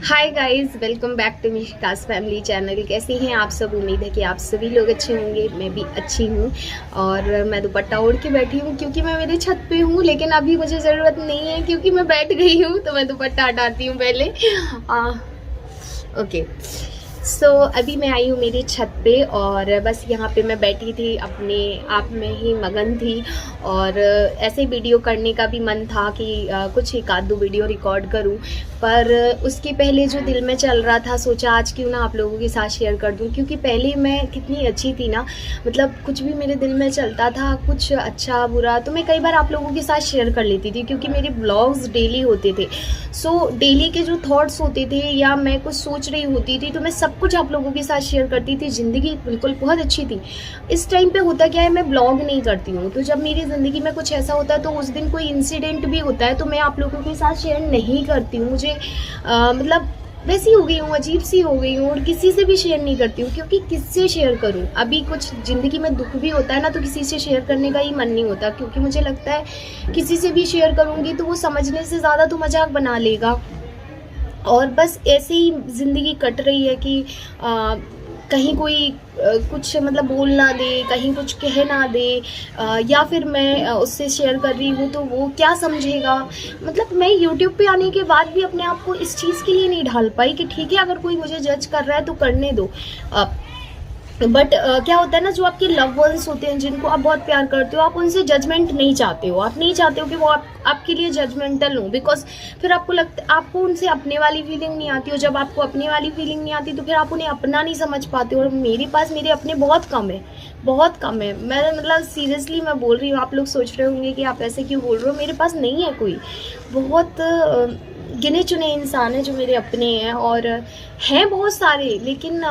Hi guys, welcome back to Mishika's family channel. कैसे हैं आप सब? उम्मीद है कि आप सभी लोग अच्छे होंगे। मैं भी अच्छी हूँ और मैं दुपट्टा ओढ़ के बैठी हूँ क्योंकि मैं मेरे छत पे हूँ, लेकिन अभी मुझे ज़रूरत नहीं है क्योंकि मैं बैठ गई हूँ। तो मैं दुपट्टा हटाती हूँ पहले। ओके। सो अभी मैं आई हूँ मेरी छत पे और बस यहाँ पे मैं बैठी थी, अपने आप में ही मगन थी और ऐसे वीडियो करने का भी मन था कि कुछ एक आध दो वीडियो रिकॉर्ड करूँ। पर उसके पहले जो दिल में चल रहा था, सोचा आज क्यों ना आप लोगों के साथ शेयर कर दूँ, क्योंकि पहले मैं कितनी अच्छी थी ना, मतलब कुछ भी मेरे दिल में चलता था, कुछ अच्छा बुरा, तो मैं कई बार आप लोगों के साथ शेयर कर लेती थी क्योंकि मेरे ब्लॉग्स डेली होते थे। सो डेली के जो थॉट्स होते थे या मैं कुछ सोच रही होती थी तो मैं सब कुछ आप लोगों के साथ शेयर करती थी। ज़िंदगी बिल्कुल बहुत अच्छी थी। इस टाइम पे होता क्या है, मैं ब्लॉग नहीं करती हूँ, तो जब मेरी ज़िंदगी में कुछ ऐसा होता है तो उस दिन कोई इंसिडेंट भी होता है तो मैं आप लोगों के साथ शेयर नहीं करती हूँ। मुझे मतलब वैसी हो गई हूँ, अजीब सी हो गई हूँ और किसी से भी शेयर नहीं करती हूँ क्योंकि किससे शेयर करूँ। अभी कुछ ज़िंदगी में दुख भी होता है ना तो किसी से शेयर करने का ही मन नहीं होता, क्योंकि मुझे लगता है किसी से भी शेयर करूँगी तो वो समझने से ज़्यादा तो मजाक बना लेगा। और बस ऐसे ही ज़िंदगी कट रही है कि कहीं कोई कुछ मतलब बोल ना दे, कहीं कुछ कह ना दे, या फिर मैं उससे शेयर कर रही हूँ तो वो क्या समझेगा। मतलब मैं यूट्यूब पे आने के बाद भी अपने आप को इस चीज़ के लिए नहीं ढाल पाई कि ठीक है, अगर कोई मुझे जज कर रहा है तो करने दो। बट क्या होता है ना, जो आपके लव वंस होते हैं, जिनको आप बहुत प्यार करते हो, आप उनसे जजमेंट नहीं चाहते हो। आप नहीं चाहते हो कि वो आपके लिए जजमेंटल हो, बिकॉज फिर आपको लगता, आपको उनसे अपने वाली फीलिंग नहीं आती हो। जब आपको अपने वाली फीलिंग नहीं आती तो फिर आप उन्हें अपना नहीं समझ पाते हो। और मेरे पास मेरे अपने बहुत कम है, बहुत कम है। मैं मतलब सीरियसली मैं बोल रही हूँ, आप लोग सोच रहे होंगे कि आप ऐसे क्यों बोल रहे हो, मेरे पास नहीं है कोई। बहुत गिने चुने इंसान हैं जो मेरे अपने हैं, और हैं बहुत सारे, लेकिन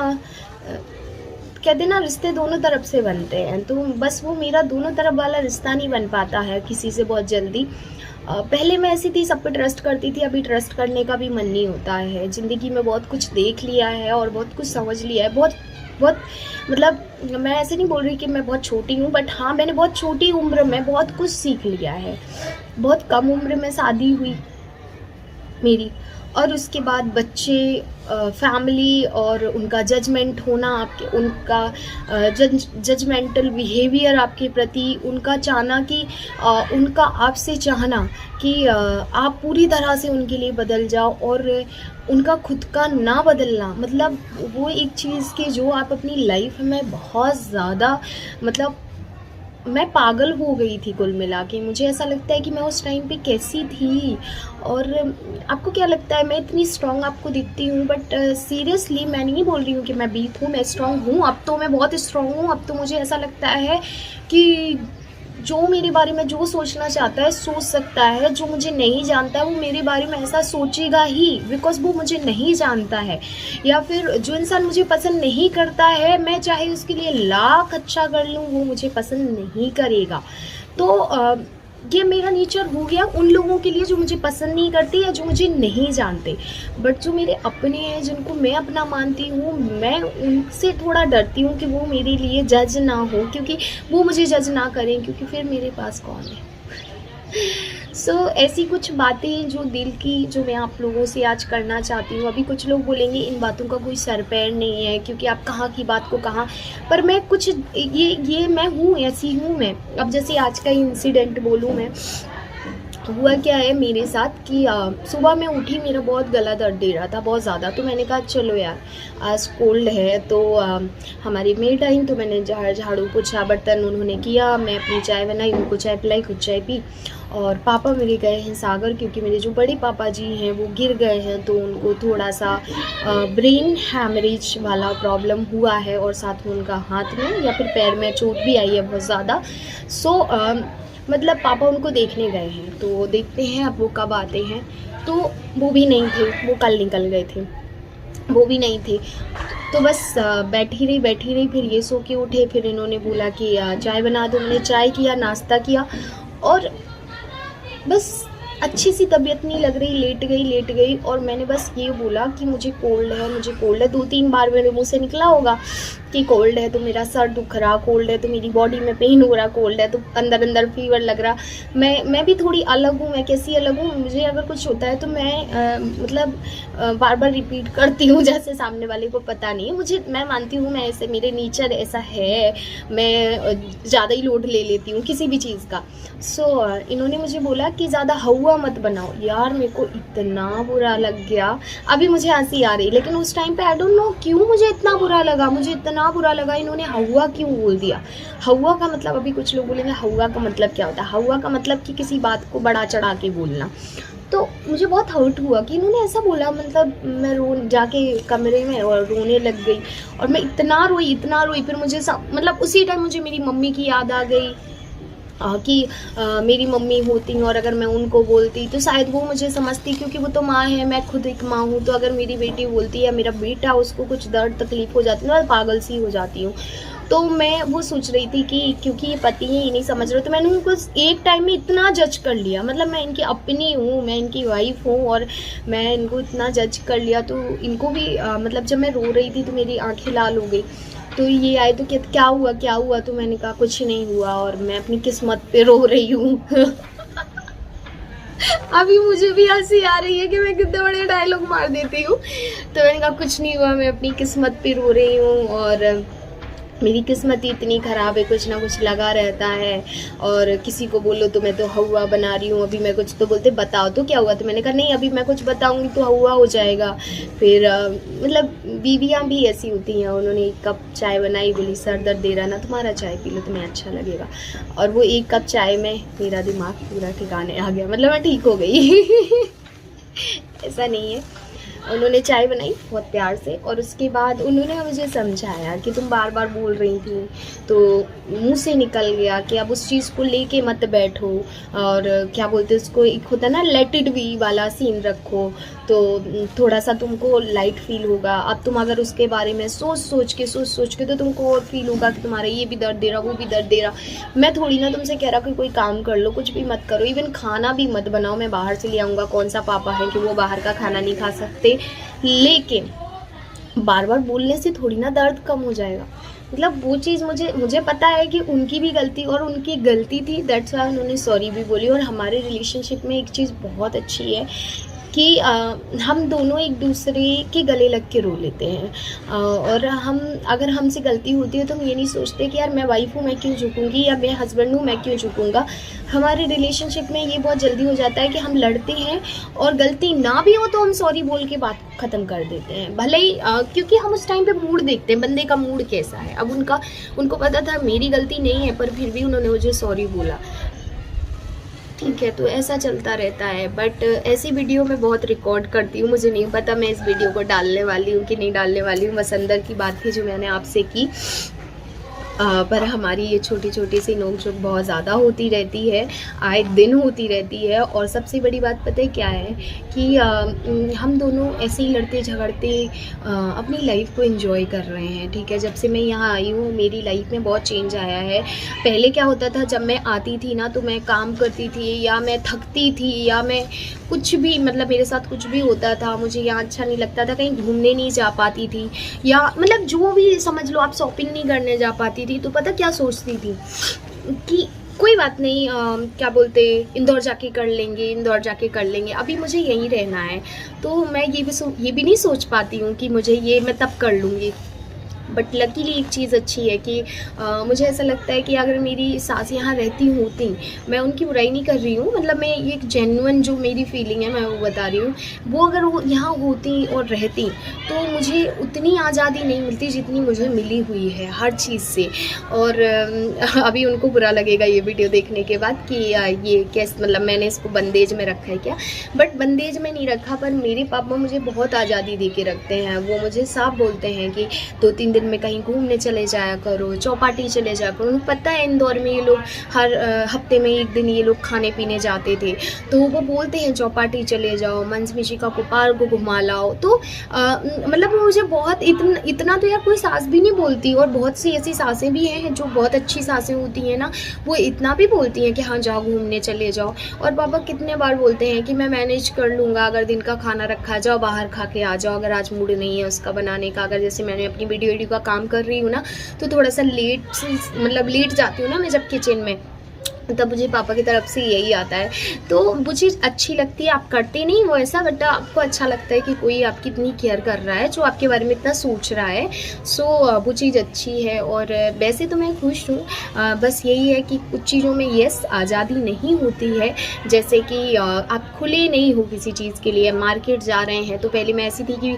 कहते ना, रिश्ते दोनों तरफ से बनते हैं, तो बस वो मेरा दोनों तरफ वाला रिश्ता नहीं बन पाता है किसी से बहुत जल्दी। पहले मैं ऐसी थी, सब पे ट्रस्ट करती थी, अभी ट्रस्ट करने का भी मन नहीं होता है। ज़िंदगी में बहुत कुछ देख लिया है और बहुत कुछ समझ लिया है, बहुत बहुत मतलब मैं ऐसे नहीं बोल रही कि मैं बहुत छोटी हूँ, बट हाँ, मैंने बहुत छोटी उम्र में बहुत कुछ सीख लिया है। बहुत कम उम्र में शादी हुई मेरी, और उसके बाद बच्चे, फैमिली और उनका जजमेंट होना, आपके उनका जजमेंटल बिहेवियर आपके प्रति, उनका चाहना कि उनका आपसे चाहना कि आप पूरी तरह से उनके लिए बदल जाओ, और उनका खुद का ना बदलना, मतलब वो एक चीज़ कि जो आप अपनी लाइफ में बहुत ज़्यादा, मतलब मैं पागल हो गई थी कुल मिला के। मुझे ऐसा लगता है कि मैं उस टाइम पे कैसी थी। और आपको क्या लगता है, मैं इतनी स्ट्रॉन्ग आपको दिखती हूँ, बट सीरियसली मैं नहीं बोल रही हूँ कि मैं वीक हूँ, मैं स्ट्रॉन्ग हूँ। अब तो मैं बहुत स्ट्रॉन्ग हूँ। अब तो मुझे ऐसा लगता है कि जो मेरे बारे में जो सोचना चाहता है सोच सकता है, जो मुझे नहीं जानता है वो मेरे बारे में ऐसा सोचेगा ही, बिकॉज वो मुझे नहीं जानता है। या फिर जो इंसान मुझे पसंद नहीं करता है, मैं चाहे उसके लिए लाख अच्छा कर लूँ, वो मुझे पसंद नहीं करेगा। तो ये मेरा नेचर हो गया उन लोगों के लिए जो मुझे पसंद नहीं करते या जो मुझे नहीं जानते। बट जो मेरे अपने हैं, जिनको मैं अपना मानती हूँ, मैं उनसे थोड़ा डरती हूँ कि वो मेरे लिए जज ना हो, क्योंकि वो मुझे जज ना करें, क्योंकि फिर मेरे पास कौन है। ऐसी कुछ बातें जो दिल की, जो मैं आप लोगों से आज करना चाहती हूँ। अभी कुछ लोग बोलेंगे इन बातों का कोई सर पैर नहीं है, क्योंकि आप कहाँ की बात को कहाँ, पर मैं कुछ ये मैं हूँ, ऐसी हूँ मैं। अब जैसे आज का इंसिडेंट बोलूँ मैं, हुआ क्या है मेरे साथ कि सुबह मैं उठी, मेरा बहुत गला दर्द दे रहा था बहुत ज़्यादा। तो मैंने कहा चलो यार, आज कोल्ड है, तो हमारी मेड आई, तो मैंने झाड़ू पोछा बर्तन उन्होंने किया, मैं अपनी चाय बनाई, उनको चाय पिलाई, खुद चाय पी। और पापा मेरे गए हैं सागर, क्योंकि मेरे जो बड़े पापा जी हैं वो गिर गए हैं, तो उनको थोड़ा सा ब्रेन हैमरेज वाला प्रॉब्लम हुआ है, और साथ में उनका हाथ में या फिर पैर में चोट भी आई है बहुत ज़्यादा। मतलब पापा उनको देखने गए हैं, तो देखते हैं अब वो कब आते हैं। तो वो भी नहीं थे, वो कल निकल गए थे, वो भी नहीं थे। तो बस बैठी रही, फिर ये सो के उठे, फिर इन्होंने बोला कि चाय बना दो। मैंने चाय किया, नाश्ता किया, और बस अच्छी सी तबीयत नहीं लग रही, लेट गई। और मैंने बस ये बोला कि मुझे कोल्ड है, मुझे कोल्ड है। 2-3 बार मेरे मुँह से निकला होगा कि कोल्ड है तो मेरा सर दुख रहा, कोल्ड है तो मेरी बॉडी में पेन हो रहा, कोल्ड है तो अंदर अंदर फीवर लग रहा। मैं भी थोड़ी अलग हूँ। मैं कैसी अलग हूँ, मुझे अगर कुछ होता है तो मैं मतलब बार बार रिपीट करती हूँ, जैसे सामने वाले को पता नहीं है। मैं मानती हूँ, मैं ऐसे, मेरे नेचर ऐसा है, मैं ज़्यादा ही लोड ले लेती हूँ किसी भी चीज़ का। इन्होंने मुझे बोला कि ज़्यादा हवा मत बनाओ। यार मेरे को इतना बुरा लग गया, अभी मुझे हंसी आ रही, लेकिन उस टाइम पे आई डोंट नो क्यों मुझे इतना बुरा लगा। मुझे इतना बुरा लगा, इन्होंने हवा क्यों बोल दिया। हवा का मतलब, अभी कुछ लोग बोलेंगे हवा का मतलब क्या होता है। हवा का मतलब कि किसी बात को बढ़ा चढ़ा के बोलना। तो मुझे बहुत हर्ट हुआ कि इन्होंने ऐसा बोला। मतलब मैं जाके कमरे में और रोने लग गई, और मैं इतना रोई। फिर मुझे मतलब उसी टाइम मुझे मेरी मम्मी की याद आ गई कि मेरी मम्मी होती और अगर मैं उनको बोलती तो शायद वो मुझे समझती, क्योंकि वो तो माँ है, मैं खुद एक माँ हूँ। तो अगर मेरी बेटी बोलती है, मेरा बेटा, उसको कुछ दर्द तकलीफ़ हो जाती है, मैं पागल सी हो जाती हूँ। तो मैं वो सोच रही थी कि क्योंकि ये पति है, ये नहीं समझ रहे, तो मैंने उनको एक टाइम में इतना जज कर लिया। मतलब मैं इनकी अपनी हूँ, मैं इनकी वाइफ हूँ, और मैं इनको इतना जज कर लिया। तो इनको भी मतलब जब मैं रो रही थी तो मेरी आंखें लाल हो गई। तो ये आए तो क्या हुआ। तो मैंने कहा कुछ नहीं हुआ, और मैं अपनी किस्मत पे रो रही हूँ। अभी मुझे भी हंसी आ रही है कि मैं कितने बड़े डायलॉग मार देती हूँ। तो मैंने कहा कुछ नहीं हुआ, मैं अपनी किस्मत पे रो रही हूँ, और मेरी किस्मत ही इतनी ख़राब है, कुछ ना कुछ लगा रहता है। और किसी को बोलो तो मैं तो हवा बना रही हूँ, अभी मैं कुछ, तो बोलते बताओ तो क्या हुआ। तो मैंने कहा नहीं, अभी मैं कुछ बताऊँगी तो हवा हो जाएगा। फिर मतलब बीवियाँ भी ऐसी होती हैं। उन्होंने एक कप चाय बनाई, बोली सर दर्द दे रहा ना, तुम्हारा चाय पी लो, तुम्हें अच्छा लगेगा। और वो एक कप चाय में मेरा दिमाग पूरा ठिकाने आ गया, मतलब मैं ठीक हो गई। ऐसा नहीं है। उन्होंने चाय बनाई बहुत प्यार से, और उसके बाद उन्होंने मुझे समझाया कि तुम बार बार बोल रही थी, तो मुंह से निकल गया कि अब उस चीज़ को लेके मत बैठो, और क्या बोलते उसको, एक होता है ना लेट इट बी वाला सीन रखो, तो थोड़ा सा तुमको लाइट फील होगा। अब तुम अगर उसके बारे में सोच के तो तुमको और फील होगा कि तुम्हारा ये भी दर्द दे रहा, वो भी दर्द दे रहा। मैं थोड़ी ना तुमसे कह रहा कि कोई काम कर लो, कुछ भी मत करो, इवन खाना भी मत बनाओ, मैं बाहर से ले आऊँगा। कौन सा पापा है कि वो बाहर का खाना नहीं खा सकते, लेकिन बार बार बोलने से थोड़ी ना दर्द कम हो जाएगा। मतलब वो चीज़ मुझे पता है कि उनकी भी गलती, और उनकी गलती थी, दैट्स वाई उन्होंने सॉरी भी बोली। और हमारे रिलेशनशिप में एक चीज़ बहुत अच्छी है कि हम दोनों एक दूसरे के गले लग के रो लेते हैं। और अगर हमसे गलती होती है तो हम ये नहीं सोचते कि यार मैं वाइफ हूँ, मैं क्यों झुकूँगी, या मैं हस्बैंड हूँ, मैं क्यों झुकूँगा। हमारे रिलेशनशिप में ये बहुत जल्दी हो जाता है कि हम लड़ते हैं, और गलती ना भी हो तो हम सॉरी बोल के बात ख़त्म कर देते हैं। भले ही क्योंकि हम उस टाइम पे मूड देखते हैं, बंदे का मूड कैसा है। अब उनको पता था मेरी गलती नहीं है, पर फिर भी उन्होंने मुझे सॉरी बोला। ठीक है, तो ऐसा चलता रहता है। बट ऐसी वीडियो मैं बहुत रिकॉर्ड करती हूँ, मुझे नहीं पता मैं इस वीडियो को डालने वाली हूँ कि नहीं डालने वाली हूँ। बस अंदर की बात थी जो मैंने आपसे की। पर हमारी ये छोटी छोटी सी नोक-झोंक बहुत ज़्यादा होती रहती है, आए दिन होती रहती है। और सबसे बड़ी बात पता है क्या है कि हम दोनों ऐसे ही लड़ते झगड़ते अपनी लाइफ को एंजॉय कर रहे हैं। ठीक है, जब से मैं यहाँ आई हूँ मेरी लाइफ में बहुत चेंज आया है। पहले क्या होता था, जब मैं आती थी ना तो मैं काम करती थी, या मैं थकती थी, या मैं कुछ भी, मतलब मेरे साथ कुछ भी होता था, मुझे यहाँ अच्छा नहीं लगता था, कहीं घूमने नहीं जा पाती थी, या मतलब जो भी समझ लो, आप शॉपिंग नहीं करने जा पाती थी, तो पता क्या सोचती थी कि कोई बात नहीं, क्या बोलते, इंदौर जाके कर लेंगे, अभी मुझे यहीं रहना है। तो मैं ये भी नहीं सोच पाती हूँ कि मुझे ये मैं तब कर लूँगी। बट लकीली एक चीज़ अच्छी है कि मुझे ऐसा लगता है कि अगर मेरी सास यहाँ रहती होती, मैं उनकी बुराई नहीं कर रही हूँ, मतलब मैं ये एक जेन्युइन जो मेरी फीलिंग है मैं वो बता रही हूँ, वो अगर वो यहाँ होती और रहती तो मुझे उतनी आज़ादी नहीं मिलती जितनी मुझे मिली हुई है हर चीज़ से। और अभी उनको बुरा लगेगा ये वीडियो देखने के बाद कि ये कैसे, मतलब मैंने इसको बंदेज में रखा है क्या। बट बंदेज में नहीं रखा, पर मेरे पापा मुझे बहुत आज़ादी दे के रखते हैं। वो मुझे साफ बोलते हैं कि 2-3 दिन में कहीं घूमने चले जाया करो, चौपाटी चले जाया करो। उनको पता है इंदौर में ये लोग हर हफ्ते में एक दिन ये लोग खाने पीने जाते थे, तो वो बोलते हैं चौपाटी चले जाओ, मंचमिशिका को पार्क को घुमा लाओ। तो मतलब मुझे बहुत इतना तो यार कोई सास भी नहीं बोलती, और बहुत सी ऐसी सासें भी हैं जो बहुत अच्छी सासें होती हैं ना, वो इतना भी बोलती हैं कि हाँ जाओ घूमने चले जाओ। और पापा कितने बार बोलते हैं कि मैं मैनेज कर लूँगा, अगर दिन का खाना रखा जाओ बाहर खा के आ जाओ, अगर आज मूड नहीं है उसका बनाने का। अगर जैसे मैंने अपनी वीडियो वीडियो का काम कर रही हूँ ना, तो थोड़ा सा लेट जाती हूँ ना मैं जब किचन में, तब मुझे पापा की तरफ से यही आता है। तो वो चीज़ अच्छी लगती है, आप करते नहीं वो ऐसा, बट आपको अच्छा लगता है कि कोई आपकी इतनी केयर कर रहा है, जो आपके बारे में इतना सोच रहा है। सो वो चीज़ अच्छी है। और वैसे तो मैं खुश हूँ, बस यही है कि कुछ चीज़ों में आज़ादी नहीं होती है, जैसे कि आप खुले नहीं हो किसी चीज़ के लिए। मार्केट जा रहे हैं तो पहले मैं ऐसी थी कि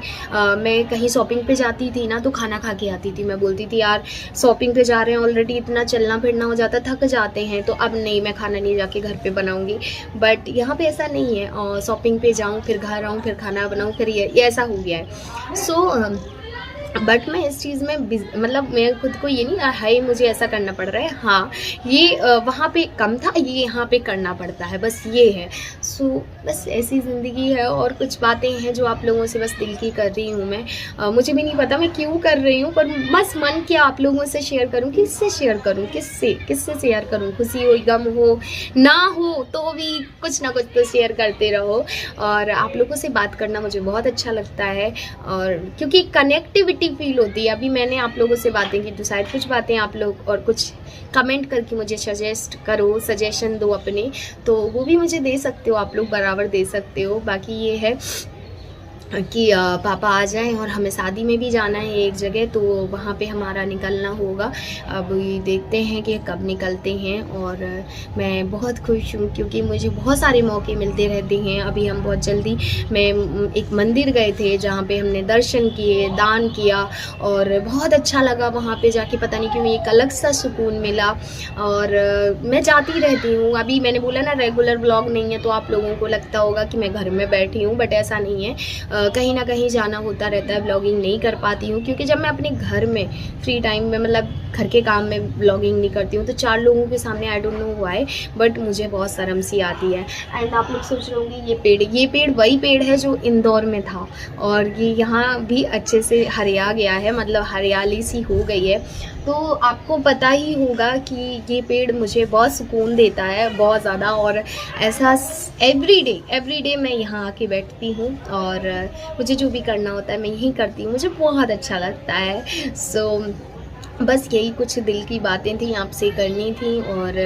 मैं कहीं शॉपिंग पे जाती थी ना, तो खाना खा के आती थी। मैं बोलती थी यार शॉपिंग पे जा रहे हैं, ऑलरेडी इतना चलना फिरना हो जाता, थक जाते हैं, तो अब नहीं, मैं खाना नहीं जाके घर पे बनाऊंगी। बट यहाँ पे ऐसा नहीं है, शॉपिंग पे जाऊँ फिर घर आऊँ फिर खाना बनाऊँ, फिर ये ऐसा हो गया है। सो बट मैं इस चीज़ में मतलब मैं खुद को ये नहीं हाय मुझे ऐसा करना पड़ रहा है, हाँ ये वहाँ पे कम था, ये यहाँ पे करना पड़ता है, बस ये है। सो बस ऐसी ज़िंदगी है। और कुछ बातें हैं जो आप लोगों से बस दिल की कर रही हूँ मैं, मुझे भी नहीं पता मैं क्यों कर रही हूँ, पर बस मन किया आप लोगों से शेयर करूँ। किससे शेयर करूँ, किससे शेयर करूँ? खुशी हो, गम हो, ना हो तो भी कुछ ना कुछ तो शेयर करते रहो। और आप लोगों से बात करना मुझे बहुत अच्छा लगता है, और क्योंकि कनेक्टिविटी फील होती है। अभी मैंने आप लोगों से बातें की तो शायद कुछ बातें आप लोग और कुछ कमेंट करके मुझे सजेस्ट करो, सजेशन दो अपने, तो वो भी मुझे दे सकते हो, आप लोग बराबर दे सकते हो। बाकी ये है कि पापा आ जाएं और हमें शादी में भी जाना है एक जगह, तो वहाँ पे हमारा निकलना होगा। अब ये देखते हैं कि कब निकलते हैं। और मैं बहुत खुश हूँ क्योंकि मुझे बहुत सारे मौके मिलते रहते हैं। अभी हम बहुत जल्दी मैं एक मंदिर गए थे जहाँ पे हमने दर्शन किए, दान किया, और बहुत अच्छा लगा वहाँ पे जाके। पता नहीं क्यों एक अलग सा सुकून मिला। और मैं जाती रहती हूँ। अभी मैंने बोला ना रेगुलर ब्लॉग नहीं है, तो आप लोगों को लगता होगा कि मैं घर में बैठी हूँ, बट ऐसा नहीं है। कहीं ना कहीं जाना होता रहता है, ब्लॉगिंग नहीं कर पाती हूँ क्योंकि जब मैं अपने घर में फ्री टाइम में मतलब घर के काम में ब्लॉगिंग नहीं करती हूँ तो 4 लोगों के सामने I don't know why, but मुझे बहुत शर्म सी आती है। एंड आप लोग सोच रहे होंगे ये पेड़ वही पेड़ है जो इंदौर में था, और ये यहाँ भी अच्छे से हरिया गया है, मतलब हरियाली सी हो गई है। तो आपको पता ही होगा कि ये पेड़ मुझे बहुत सुकून देता है, बहुत ज़्यादा। और ऐसा एवरी डे मैं यहाँ आके बैठती हूँ, और मुझे जो भी करना होता है मैं यही करती हूँ, मुझे बहुत अच्छा लगता है। सो बस यही कुछ दिल की बातें थी, आपसे करनी थी। और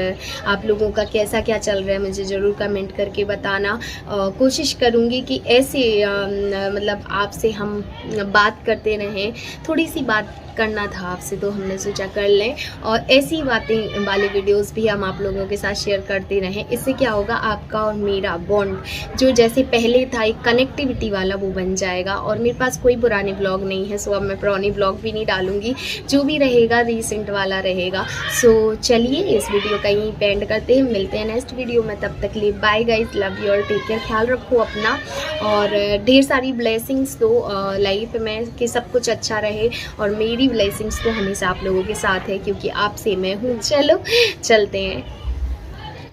आप लोगों का कैसा क्या चल रहा है मुझे ज़रूर कमेंट करके बताना। कोशिश करूँगी कि ऐसे मतलब आपसे हम बात करते रहें। थोड़ी सी बात करना था आपसे तो हमने सोचा कर लें, और ऐसी बातें वाले वीडियोस भी हम आप लोगों के साथ शेयर करते रहें। इससे क्या होगा, आपका और मेरा बॉन्ड जो जैसे पहले था एक कनेक्टिविटी वाला, वो बन जाएगा। और मेरे पास कोई पुराने ब्लॉग नहीं है, सो अब मैं पुराने ब्लॉग भी नहीं डालूंगी, जो भी रहेगा रीसेंट वाला रहेगा। सो चलिए इस वीडियो का यहीं पे एंड करते हैं, मिलते हैं नेक्स्ट वीडियो में। तब तक लिए बाय गाइज, लव यू और टेक केयर, ख्याल रखो अपना, और ढेर सारी ब्लेसिंग्स दो लाइफ में कि सब कुछ अच्छा रहे। और मेरी ब्लेसिंग्स तो हमेशा आप लोगों के साथ है क्योंकि आपसे मैं हूँ। चलो चलते हैं।